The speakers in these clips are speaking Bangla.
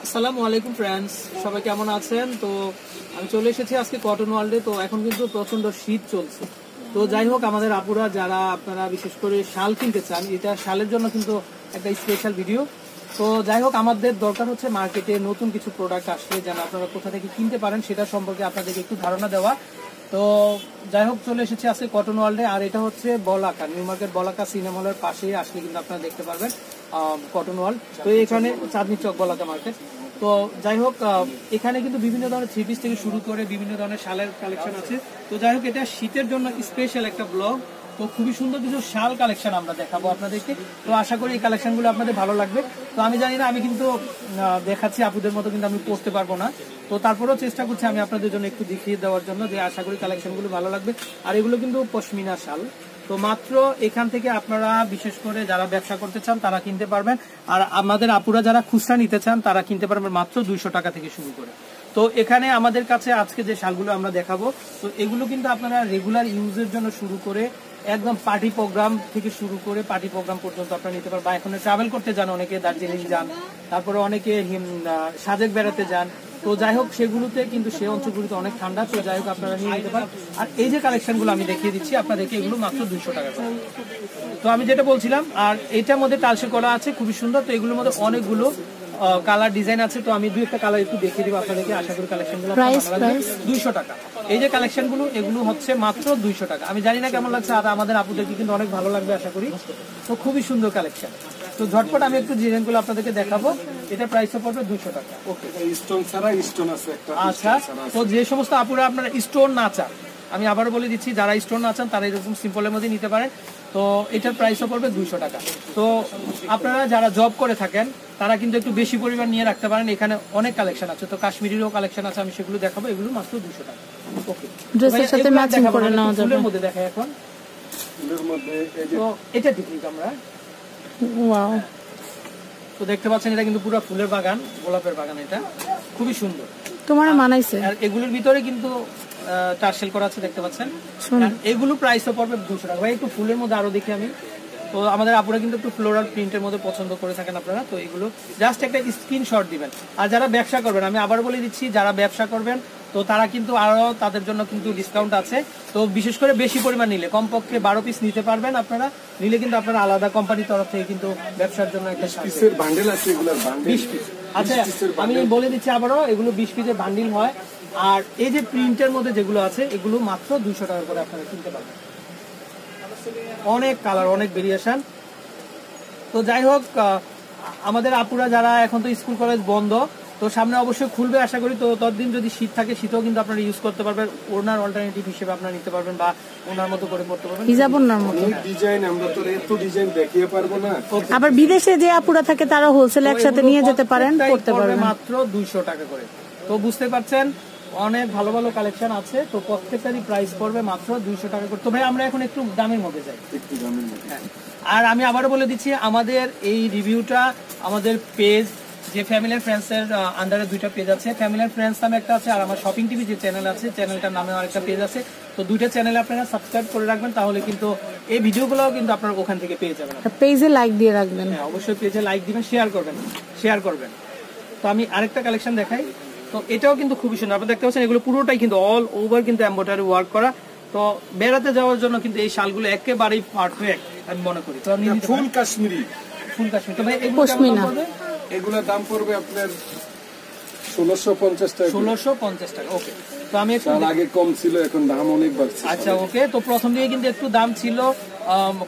আসসালামু আলাইকুম ফ্রেন্ডস, সবাই কেমন আছেন? তো আমি চলে এসেছি আজকে কটন ওয়ার্ল্ডে। তো এখন কিন্তু প্রচন্ড শীত চলছে। তো যাই হোক, আমাদের আপুরা যারা আপনারা বিশেষ করে শাল কিনতে চান, এটা শালের জন্য কিন্তু একটা স্পেশাল ভিডিও। তো যাই হোক, আমাদের দরকার হচ্ছে মার্কেটে নতুন কিছু প্রোডাক্ট আসলে যেন আপনারা কোথা থেকে কিনতে পারেন সেটা সম্পর্কে আপনাদেরকে একটু ধারণা দেওয়া। তো যাই হোক, চলে এসেছি আজকে কটন ওয়ার্ল্ডে। আর এটা হচ্ছে বলাকা, নিউ মার্কেট বলাকা সিনেমা হলের পাশেই আসলে কিন্তু আপনারা দেখতে পারবেন কটন ওয়ার্ল্ড। তো এখানে চাঁদনি চক বলাকা মার্কেট। তো যাই হোক, এখানে কিন্তু বিভিন্ন ধরনের থ্রি পিস থেকে শুরু করে বিভিন্ন ধরনের শালের কালেকশন আছে। তো যাই হোক, এটা শীতের জন্য স্পেশাল একটা ব্লগ। তো খুবই সুন্দর কিছু শাল কালেকশন আমরা দেখাবো আপনাদেরকে। তো আশা করি এই কালেকশনগুলো আপনাদের ভালো লাগবে। তো আমি জানি না, আমি কিন্তু দেখাচ্ছি আপুদের মতো, কিন্তু আমি পড়তে পারবো না। তো তারপরেও চেষ্টা করছি আমি আপনাদের জন্য একটু দেখিয়ে দেওয়ার জন্য, যে আশা করি কালেকশনগুলো ভালো লাগবে। আর এগুলো কিন্তু পশমিনা শাল। তো মাত্র এখান থেকে আপনারা বিশেষ করে যারা ব্যবসা করতে চান তারা কিনতে পারবেন। আর আমাদের আপুরা যারা খুচরা নিতে চান তারা কিনতে পারবেন মাত্র 200 টাকা থেকে শুরু করে। তো এখানে আমাদের কাছে আজকে যে শালগুলো আমরা দেখাবো, তো এগুলো কিন্তু আপনারা রেগুলার ইউজের জন্য শুরু করে একদম পার্টি প্রোগ্রাম থেকে শুরু করে পার্টি প্রোগ্রাম পর্যন্ত আপনারা নিতে পারবেন। বা এখন ট্রাভেল করতে যান, অনেকে দার্জিলিং যান, তারপরে অনেকে সাজেক বেড়াতে যান। তো যাই হোক, সেগুলোতে কিন্তু সে অঞ্চলগুলিতে অনেক ঠান্ডা। তো যাই হোক, আপনারা নিয়ে নিতে পারেন। আর এই যে কালেকশনগুলো আমি দেখিয়ে দিচ্ছি আপনাদেরকে, এগুলো মাত্র 200 টাকা করে। তো আমি যেটা বলছিলাম, আর এটার মধ্যে টালসে করা আছে, খুবই সুন্দর। তো এগুলোর মধ্যে অনেকগুলো কালার ডিজাইন আছে। তো আমি দুই একটা কালার একটু দেখিয়ে দিব আপনাদেরকে। আশা করি কালেকশনগুলো 200 টাকা। এই যে কালেকশনগুলো, এগুলো হচ্ছে মাত্র 200 টাকা। আমি জানি না কেমন লাগছে, আর আমাদের আপুদেরকে কিন্তু অনেক ভালো লাগবে আশা করি। তো খুবই সুন্দর কালেকশন। তো ঝটপট আমি একটু ডিজাইনগুলো আপনাদেরকে দেখাবো। এটা প্রাইস পড়বে 200 টাকা। ওকে, স্টোন ছাড়া স্টোন আছে একটা। আচ্ছা, তো যে সমস্ত আপুরা আপনারা স্টোন না চান, আমি আবারও বলে দিচ্ছি, যারা স্টোন না চান তারা এরকম সিম্পলের মধ্যে নিতে পারেন। তো এটার প্রাইসও পড়বে 200 টাকা। তো আপনারা যারা জব করে থাকেন তারা কিন্তু একটু বেশি পরিমাণ নিয়ে রাখতে পারেন। এখানে অনেক কালেকশন আছে। তো কাশ্মীরিরও কালেকশন আছে, আমি সেগুলো দেখাবো। এগুলো মাত্র 200 টাকা। ওকে, ড্রেসের সাথে ম্যাচিং করে নেওয়া যাবে। ফুলের মধ্যে দেখাই এখন। ফুলের মধ্যে তো এটা দেখি আমরা। ওয়াও, তো দেখতে পাচ্ছেন, এটা কিন্তু পুরো ফুলের বাগান, গোলাপের বাগান। এটা খুবই সুন্দর, তোমার মানাইছে। আর এগুলোর ভিতরে কিন্তু টার্সেল করা আছে, দেখতে পাচ্ছেন। এগুলো প্রাইসও পড়বে 200 টাকা। ভাই একটু ফুলের মধ্যে আরো দেখি আমি। তো আমাদের আপুরা কিন্তু একটু ফ্লোরাল প্রিন্টের মধ্যে পছন্দ করে থাকেন আপনারা। তো এগুলো জাস্ট একটা স্ক্রিনশট দিবেন। আর যারা ব্যবসা করবেন, আমি আবার বলে দিচ্ছি, যারা ব্যবসা করবেন তো তারা কিন্তু আরো তাদের জন্য কিন্তু ডিসকাউন্ট আছে। তো বিশেষ করে বেশি পরিমাণ নিলে, কমপক্ষে 12 পিস নিতে পারবেন আপনারা। নিলে কিন্তু আপনারা আলাদা কোম্পানির তরফ থেকে কিন্তু ব্যবসার জন্য একটা পিসের বান্ডেল আছে, এগুলোর বান্ডেল 20 পিস। আচ্ছা, আমি বলে দিচ্ছি আবারও, এগুলো 20 পিসের বান্ডিল হয়। আর এই যে প্রিন্টের মধ্যে যেগুলো আছে, এগুলো মাত্র 200 টাকা করে আপনারা কিনতে পারবেন। অনেক কালার, অনেক ভেরিয়েশন। তো যাই হোক, আমাদের আপুরা যারা, এখন তো স্কুল কলেজ বন্ধ, তো সামনে অবশ্যই খুলবে আশা করি। তো ততদিন যদি শীত থাকে, শীতও কিন্তু আপনারা ইউজ করতে পারবেন। ওনার অল্টারনেটিভ হিসেবে আপনারা নিতে পারবেন, বা ওনার মতো করে পড়তে পারবেন। হিজাব ওনার মতো ডিজাইন, আমরা তো এত ডিজাইন দেখিয়ে পারবো না। আবার বিদেশে যে আপুরা থাকে তারা হোলসেল একসাথে নিয়ে যেতে পারেন, করতে পারবেন মাত্র 200 টাকা করে। তো বুঝতে পারছেন, অনেক ভালো ভালো কালেকশন আছে। তো প্রত্যেকটারই প্রাইস পড়বে মাত্র 200 টাকা করে। তো ভাই আমরা এখন একটু দামের মধ্যে যাই, একটু দামের মধ্যে। হ্যাঁ, আর আমি আবারও বলে দিচ্ছি, আমাদের এই রিভিউটা আমাদের পেজ, যে ফ্যামিলি এন্ড ফ্রেন্ডস এর আন্ডারে দুইটা পেজ আছে। ফ্যামিলি এন্ড ফ্রেন্ডস নামে একটা আছে, আর আমার শপিং টিভি যে চ্যানেল আছে, চ্যানেলটার নামে আরেকটা পেজ আছে। তো দুইটা চ্যানেলে আপনারা সাবস্ক্রাইব করে রাখবেন, তাহলে কিন্তু এই ভিডিওগুলো কিন্তু আপনারা ওখান থেকে পেয়ে যাবেন। পেজে লাইক দিয়ে রাখবেন। হ্যাঁ, অবশ্যই পেজে লাইক দিবেন, শেয়ার করবেন। তো আমি আরেকটা কালেকশন দেখাই। তো এটাও কিন্তু খুবই সুন্দর। আপনারা দেখতে পাচ্ছেন, এগুলো পুরোটাই কিন্তু অল ওভার কিন্তু এমব্রয়ডারি ওয়ার্ক করা। তো বেড়াতে যাওয়ার জন্য কিন্তু এই শালগুলো একেবারেই পারফেক্ট আমি মনে করি। তো আপনি ফুল কাশ্মীরি, তো ভাই এগুলো কেমন দাম পড়বে? এগুলোর দাম পড়বে আপনার 1650 টাকা। 1650 টাকা। ওকে, তো আমি একটু আগে কম ছিল, এখন দাম অনেক বাড়ছে। আচ্ছা, ওকে। তো প্রথম দিকে কিন্তু একটু দাম ছিল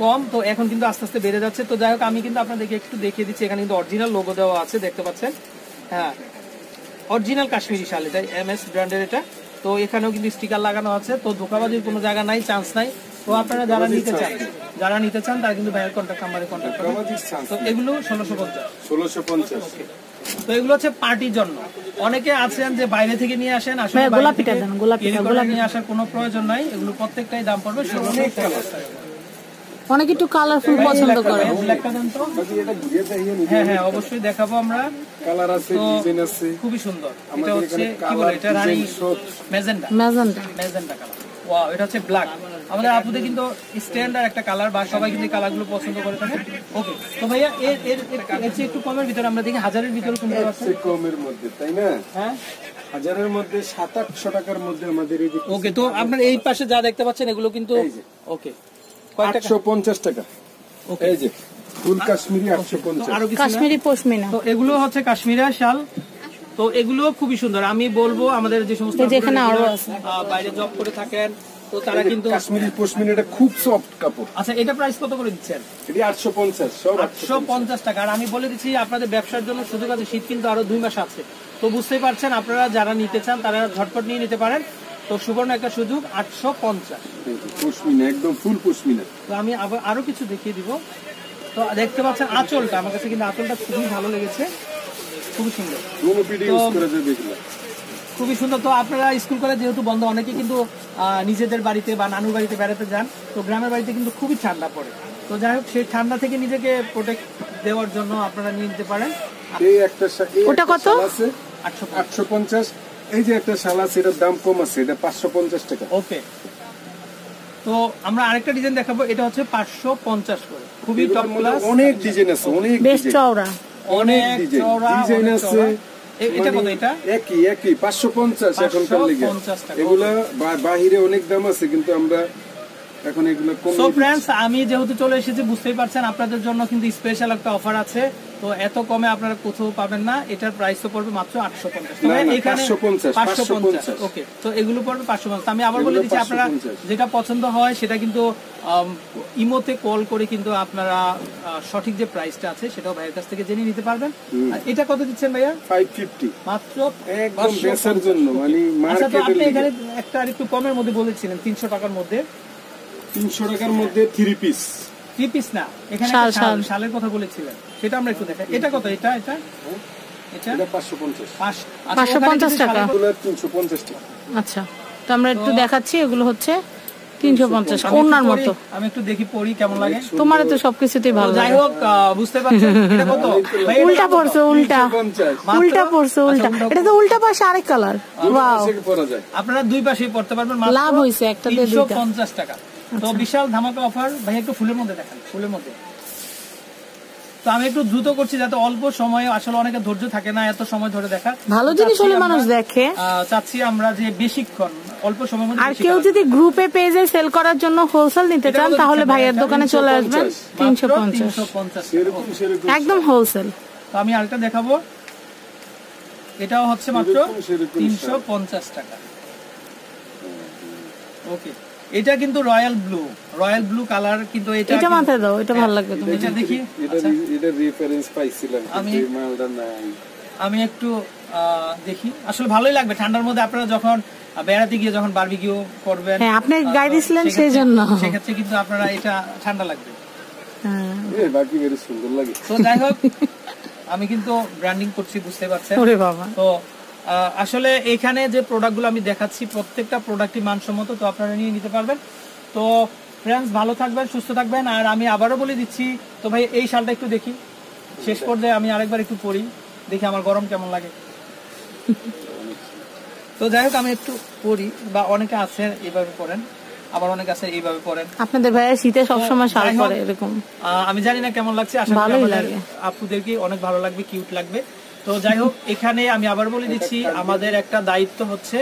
কম, তো এখন কিন্তু আস্তে আস্তে বেড়ে যাচ্ছে। তো যাই হোক, আমি কিন্তু আপনাদেরকে একটু দেখিয়ে দিচ্ছি। এখানে কিন্তু অরিজিনাল লোগো দেওয়া আছে, দেখতে পাচ্ছেন। হ্যাঁ, অরিজিনাল কাশ্মীরি শাল, এটা MS ব্র্যান্ডের এটা। তো এখানেও কিন্তু স্টিকার লাগানো আছে। তো ধোকাবাজির কোনো জায়গা নাই, চান্স নাই। তো আপনারা যারা নিতে চান তারা কিন্তু ভাইয়ের কন্ট্যাক্ট নাম্বারে কন্ট্যাক্ট করবেন। তো এগুলো 1650। তো এগুলো হচ্ছে পার্টির জন্য। অনেকে আছেন যে বাইরে থেকে নিয়ে আসেন, আসলে গোলাপিটা দেন, গোলাপিটা নিয়ে আসার কোনো প্রয়োজন নাই। এগুলো প্রত্যেকটাই দাম পড়বে 1650 টাকা। অনেক একটু কালারফুল পছন্দ করে। হ্যাঁ হ্যাঁ, অবশ্যই দেখাবো আমরা। কালার আছে, ডিজাইন আছে, খুবই সুন্দর। এটা হচ্ছে কি বলে, এটা রানী ম্যাজেন্টা কালার। ওয়াও, এটা হচ্ছে ব্ল্যাক। আমাদের আপুদের কিন্তু স্ট্যান্ডার্ড একটা কালার, বা সবাই কিন্তু কালার গুলো পছন্দ করে থাকে। ওকে, তো ভাইয়া এর এর এর চেয়ে একটু কমের ভিতরে আমরা দেখি, 1000-এর ভিতরে শুনতে পাচ্ছেন। কমের মধ্যে, তাই না? হ্যাঁ, 1000-এর মধ্যে 700-800 টাকার মধ্যে আমাদের এই যে ওকে। তো আপনার এই পাশে যা দেখতে পাচ্ছেন এগুলো কিন্তু ওকে, কয় টাকা? 850 টাকা। ওকে, এই যে ফুল কাশ্মীরি 850। আরো কিছু না? কাশ্মীরি পশমিনা। তো এগুলো হচ্ছে কাশ্মীরা শাল, তো এগুলো খুবই সুন্দর। আমি বলবো আমাদের যে সমস্ত যেখানে আরো আছে। বাইরে জব করে থাকেন, তো তারা কিন্তু কাশ্মীরি পশমিনা এটা খুব সফট কাপড়। আচ্ছা, এটা প্রাইস কত করে দিচ্ছেন? এটি 850, সব 850 টাকা। আর আমি বলে দিচ্ছি আপনাদের ব্যবসার জন্য সুযোগ আছে, শীত কিন্তু আরো 2 মাস আছে। তো বুঝতেই পারছেন, আপনারা যারা নিতে চান তারা ঝটপট নিয়ে নিতে পারেন। তো সুবর্ণ একটা সুযোগ, 850। পশমিনা, একদম ফুল পশমিনা। তো আমি আবার আরো কিছু দেখিয়ে দিব। তো দেখতে পাচ্ছেন আঁচলটা, আমার কাছে কিন্তু আঁচলটা খুবই ভালো লেগেছে, খুবই সুন্দর, কোনো পিডি ইউজ করা যাবে এগুলো। খুবই সুন্দর। তো আপনারা স্কুল কলেজ যেহেতু বন্ধ, অনেকে কিন্তু নিজেদের বাড়িতে বা নানুর বাড়িতে বেড়াতে যান, তো গ্রামের বাড়িতে কিন্তু খুবই ঠান্ডা পড়ে। তো যাই হোক, সেই ঠান্ডা থেকে নিজেকে প্রোটেক্ট দেওয়ার জন্য আপনারা নিয়ে নিতে পারেন। এই একটা ওটা কত? আছে 850। এই যে একটা শাল আছে, এটার দাম কম আছে, এটা 550 টাকা। ওকে, তো আমরা আরেকটা ডিজাইন দেখাবো, এটা হচ্ছে 550 করে, খুবই টপ ক্লাস। অনেক ডিজাইন আছে, অনেক বেশ ডিজাইন, চওড়া। অনেক ডিজাইন চওড়া, ডিজাইন অনেক আছে। চওড়া। এটা কত? এটা একই 550 এখনকার লেগে। 550 টাকা। এগুলা বাহিরে অনেক দাম আছে, কিন্তু আমরা এখন এগুলো কম। সো ফ্রেন্ডস, আমি যেহেতু চলে এসেছি, বুঝতেই পারছেন আপনাদের জন্য কিন্তু স্পেশাল একটা অফার আছে। তো এত কমে আপনারা কোথাও পাবেন না। এটার প্রাইস তো পড়বে মাত্র 850। না, না, এখানে 550। ওকে, তো এগুলো পড়বে 550। আমি আবার বলে দিচ্ছি, আপনারা 550 যেটা পছন্দ হয় সেটা কিন্তু ইমোতে কল করে কিন্তু আপনারা সঠিক যে প্রাইসটা আছে সেটাও ভাইয়ের কাছ থেকে জেনে নিতে পারবেন। আর এটা কত দিচ্ছেন ভাইয়া? 550 মাত্র একদম বেসার জন্য, মানে আচ্ছা, তো আপনি মার্কেটের এখানে একটা আরেকটু কমের মধ্যে বলেছিলেন 300 টাকার মধ্যে। 300 টাকার মধ্যে 3 পিস। 3 পিস না, এখানে শাল, একটা শাল। শালের কথা বলেছিলেন, সেটা আমরা একটু দেখাই। এটা কত? এটা এটা এটা এটা 550। 550 টাকা। এগুলো 350 টাকা। আচ্ছা, তো আমরা একটু দেখাচ্ছি, এগুলো হচ্ছে 350, ওনার মতো। আমি একটু দেখি পরি কেমন লাগে। তোমার তো সবকিছুতেই ভালো যাই লাগে। হোক, বুঝতে পারছেন এটা কত? ভাই, এটা উল্টা কত? পড়ছে, উল্টা 350 উল্টা পড়ছে, উল্টা। এটা তো উল্টা পাশে আরেক কালার। ওয়াও, থেকে পরা যায়। আপনারা দুই পাশেই পড়তে পারবেন, মাত্র লাভ হইছে, একটা দিয়ে দুইটা। 350 টাকা। তো বিশাল ধামাকা অফার। ভাই একটু ফুলের মধ্যে দেখান, ফুলের মধ্যে। তো আমি একটু দ্রুত করছি যাতে অল্প সময়ে, আসলে অনেকে ধৈর্য থাকে না এত সময় ধরে দেখা। ভালো জিনিস হলে মানুষ দেখে। চাচ্ছি আমরা যে বেশিক্ষণ, অল্প সময়ের মধ্যে আর বেশি কেউ কাজ। যদি গ্রুপে পেজে সেল করার জন্য হোলসেল নিতে চান, তাহলে ভাইয়ের দোকানে চলে আসবেন। 350, 350 সেরকম সেরকম একদম হোলসেল। তো আমি আরেকটা দেখাবো, এটাও হচ্ছে মাত্র সেরকম 350 টাকা। ওকে, এটা কিন্তু রয়্যাল ব্লু কালার, কিন্তু এটা এটা মাথায় দাও, এটা ভালো লাগবে তুমি। এটা দেখি। এটা এটা রেফারেন্স পাইছিলাম, আমি- কিন্তু এই মালটা নাই। আমি একটু দেখি, আসলে ভালোই লাগবে ঠান্ডার মধ্যে। আপনারা যখন বেড়াতে গিয়ে যখন বারবিকিউ করবেন, হ্যাঁ, আপনি গাইড দিছিলেন সেক্ষেত্রে- সেই জন্য। সেক্ষেত্রে কিন্তু আপনারা এটা ঠান্ডা লাগবে। হ্যাঁ। বাকি বেশ সুন্দর লাগে। তো যাই হোক, আমি কিন্তু ব্র্যান্ডিং করছি, বুঝতে পারছেন। ওরে বাবা, তো আসলে এখানে যে প্রোডাক্টগুলো আমি দেখাচ্ছি প্রত্যেকটা প্রোডাক্টই মানসম্মত, তো আপনারা নিয়ে নিতে পারবেন। তো ফ্রেন্ডস, ভালো থাকবেন, সুস্থ থাকবেন। আর আমি আবারও বলে দিচ্ছি, তো ভাই এই শালটা একটু দেখি, শেষ পর্যায়ে আমি আরেকবার একটু পরি, দেখি আমার গরম কেমন লাগে। তো যাই হোক, আমি একটু পরি, বা অনেকে আছে এইভাবে পরেন, আবার অনেকে আছে এইভাবে পরেন। আপনাদের ভাইয়া শীতে সবসময় শাল যাই হোক, পরে এরকম। আমি জানি না কেমন লাগছে, আশা করি ভালোই আমাদের লাগে। আপুদেরকে অনেক ভালো লাগবে, কিউট লাগবে। তো যাই হোক, এখানে আমি আবার বলে দিচ্ছি, আমাদের একটা দায়িত্ব হচ্ছে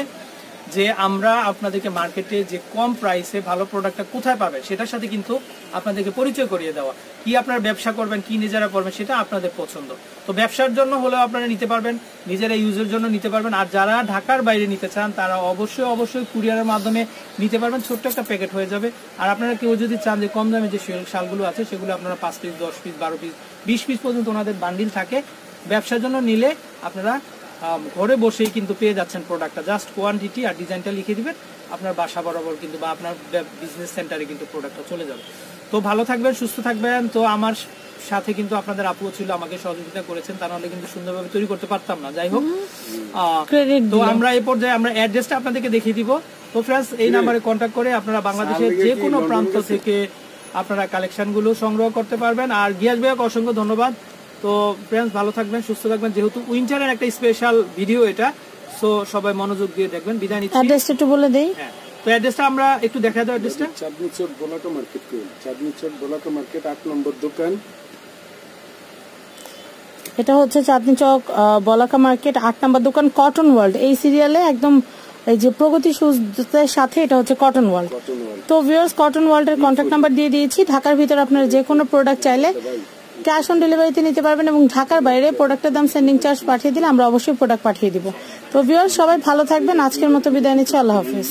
যে আমরা আপনাদেরকে মার্কেটে যে কম প্রাইসে ভালো প্রোডাক্টটা কোথায় পাবে সেটার সাথে কিন্তু আপনাদেরকে পরিচয় করিয়ে দেওয়া। কি আপনারা ব্যবসা করবেন, কি নিজেরা করবেন, সেটা আপনাদের পছন্দ। তো ব্যবসার জন্য হলেও আপনারা নিতে পারবেন, নিজেরা ইউজের জন্য নিতে পারবেন। আর যারা ঢাকার বাইরে নিতে চান তারা অবশ্যই কুরিয়ারের মাধ্যমে নিতে পারবেন, ছোট্ট একটা প্যাকেট হয়ে যাবে। আর আপনারা কেউ যদি চান যে কম দামে যে শালগুলো আছে সেগুলো আপনারা 5 পিস, 10 পিস, 12 পিস, 20 পিস পর্যন্ত ওনাদের বান্ডিল থাকে। ব্যবসার জন্য নিলে আপনারা ঘরে বসেই কিন্তু পেয়ে যাচ্ছেন প্রোডাক্টটা, জাস্ট কোয়ান্টিটি আর ডিজাইনটা লিখে দিবেন, আপনার বাসা বরাবর কিন্তু, বা আপনার বিজনেস সেন্টারে কিন্তু প্রোডাক্টটা চলে যাবে। তো ভালো থাকবেন, সুস্থ থাকবেন। তো আমার সাথে কিন্তু আপনাদের আপুও ছিল, আমাকে সহযোগিতা করেছেন, তা নাহলে কিন্তু সুন্দরভাবে তৈরি করতে পারতাম না। যাই হোক, তো আমরা এই পর্যায়ে আমরা অ্যাড্রেসটা আপনাদেরকে দেখিয়ে দিব। তো ফ্রেন্ডস, এই নাম্বারে কন্ট্যাক্ট করে আপনারা বাংলাদেশের যে কোনো প্রান্ত থেকে আপনারা কালেকশনগুলো সংগ্রহ করতে পারবেন। আর গিয়াস ভাইয়াকে অসংখ্য ধন্যবাদ। তো ফ্রেন্ডস, ভালো থাকবেন, সুস্থ থাকবেন। যেহেতু উইন্টারের একটা স্পেশাল ভিডিও এটা, সো সবাই মনোযোগ দিয়ে দেখবেন। বিদায় নিচ্ছি। অ্যাড্রেসটা একটু বলে দেই। হ্যাঁ, তো অ্যাড্রেসটা আমরা একটু দেখা দাও অ্যাড্রেসটা। চাঁদনী চক বলাকা মার্কেট কইল, চাঁদনী চক বলাকা মার্কেট 8 নম্বর দোকান। এটা হচ্ছে চাঁদনী চক বলাকা মার্কেট 8 নম্বর দোকান, কটন ওয়ার্ল্ড। এই সিরিয়ালে একদম এই যে প্রগতি সুজের সাথে এটা হচ্ছে কটন ওয়ার্ল্ড। তো ভিউয়ার্স, কটন ওয়ার্ল্ডের কন্ট্যাক্ট নাম্বার দিয়ে দিয়েছি। ঢাকার ভিতরে আপনারা যে কোনো প্রোডাক্ট চাইলে ক্যাশ অন ডেলিভারিতে নিতে পারবেন, এবং ঢাকার বাইরে প্রোডাক্টের দাম সেন্ডিং চার্জ পাঠিয়ে দিলে আমরা অবশ্যই প্রোডাক্ট পাঠিয়ে দিব। তো ভিউয়ার্স, সবাই ভালো থাকবেন। আজকের মতো বিদায় নিচ্ছি। আল্লাহ হাফিজ।